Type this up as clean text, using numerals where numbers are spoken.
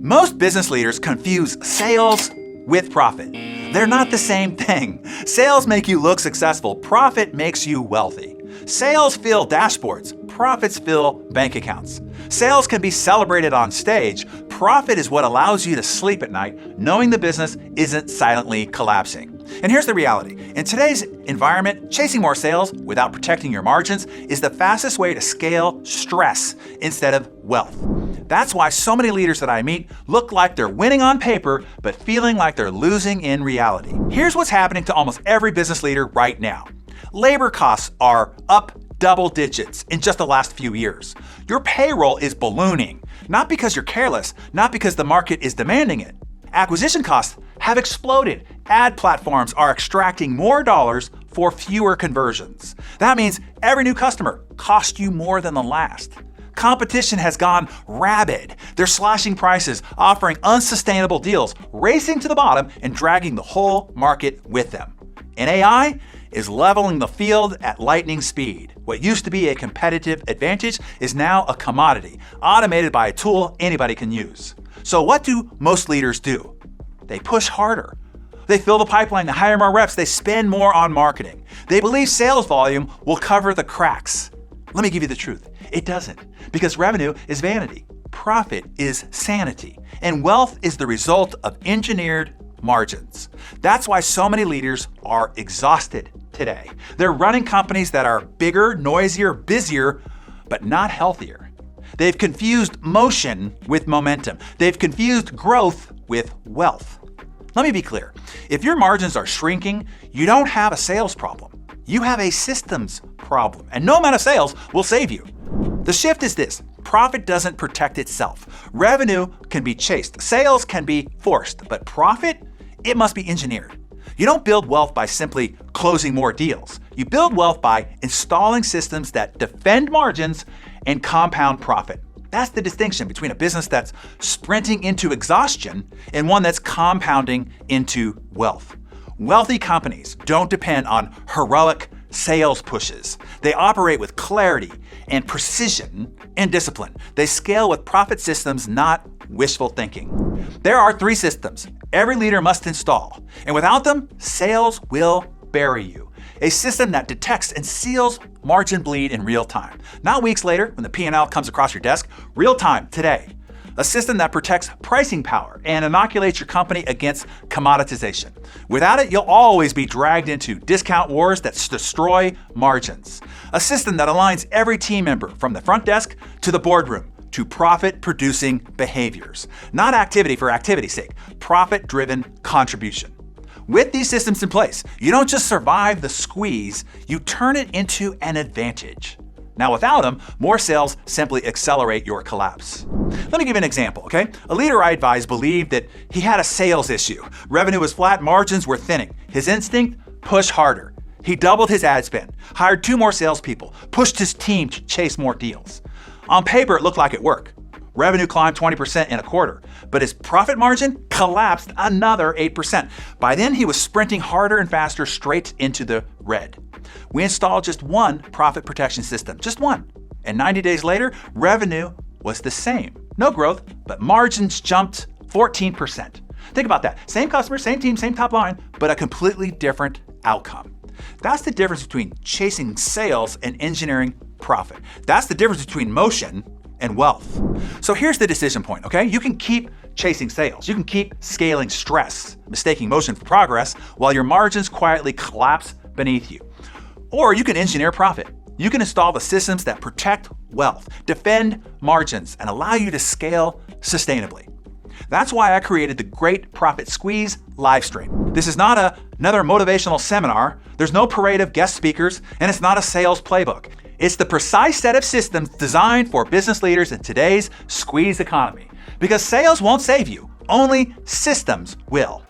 Most business leaders confuse sales with profit. They're not the same thing. Sales make you look successful. Profit makes you wealthy. Sales fill dashboards. Profits fill bank accounts. Sales can be celebrated on stage. Profit is what allows you to sleep at night knowing the business isn't silently collapsing. And here's the reality. In today's environment, chasing more sales without protecting your margins is the fastest way to scale stress instead of wealth. That's why so many leaders that I meet look like they're winning on paper, but feeling like they're losing in reality. Here's what's happening to almost every business leader right now. Labor costs are up double digits in just the last few years. Your payroll is ballooning, not because you're careless, not because the market is demanding it. Acquisition costs have exploded. Ad platforms are extracting more dollars for fewer conversions. That means every new customer costs you more than the last. Competition has gone rabid. They're slashing prices, offering unsustainable deals, racing to the bottom, and dragging the whole market with them. And AI is leveling the field at lightning speed. What used to be a competitive advantage is now a commodity, automated by a tool anybody can use. So what do most leaders do? They push harder. They fill the pipeline, they hire more reps, they spend more on marketing. They believe sales volume will cover the cracks. Let me give you the truth. It doesn't, because revenue is vanity, profit is sanity, and wealth is the result of engineered margins. That's why so many leaders are exhausted today. They're running companies that are bigger, noisier, busier, but not healthier. They've confused motion with momentum. They've confused growth with wealth. Let me be clear. If your margins are shrinking, you don't have a sales problem. You have a systems problem, and no amount of sales will save you. The shift is this. Profit doesn't protect itself. Revenue can be chased. Sales can be forced, but profit, it must be engineered. You don't build wealth by simply closing more deals. You build wealth by installing systems that defend margins and compound profit. That's the distinction between a business that's sprinting into exhaustion and one that's compounding into wealth. Wealthy companies don't depend on heroic sales pushes. They operate with clarity and precision and discipline. They scale with profit systems, not wishful thinking. There are 3 systems every leader must install, and without them, sales will bury you. A system that detects and seals margin bleed in real time. Not weeks later when the P&L comes across your desk, real time today. A system that protects pricing power and inoculates your company against commoditization. Without it, you'll always be dragged into discount wars that destroy margins. A system that aligns every team member from the front desk to the boardroom to profit-producing behaviors. Not activity for activity's sake, profit-driven contribution. With these systems in place, you don't just survive the squeeze, you turn it into an advantage. Now without them, more sales simply accelerate your collapse. Let me give you an example, okay? A leader I advised believed that he had a sales issue. Revenue was flat, margins were thinning. His instinct? Push harder. He doubled his ad spend, hired 2 more salespeople, pushed his team to chase more deals. On paper, it looked like it worked. Revenue climbed 20% in a quarter, but his profit margin collapsed another 8%. By then, he was sprinting harder and faster straight into the red. We installed just one profit protection system, just one. And 90 days later, revenue was the same. No growth, but margins jumped 14%. Think about that. Same customer, same team, same top line, but a completely different outcome. That's the difference between chasing sales and engineering profit. That's the difference between motion and wealth. So here's the decision point, okay? You can keep chasing sales. You can keep scaling stress, mistaking motion for progress, while your margins quietly collapse beneath you. Or you can engineer profit. You can install the systems that protect wealth, defend margins, and allow you to scale sustainably. That's why I created the Great Profit Squeeze live stream. This is not another motivational seminar. There's no parade of guest speakers, and it's not a sales playbook. It's the precise set of systems designed for business leaders in today's squeeze economy. Because sales won't save you, only systems will.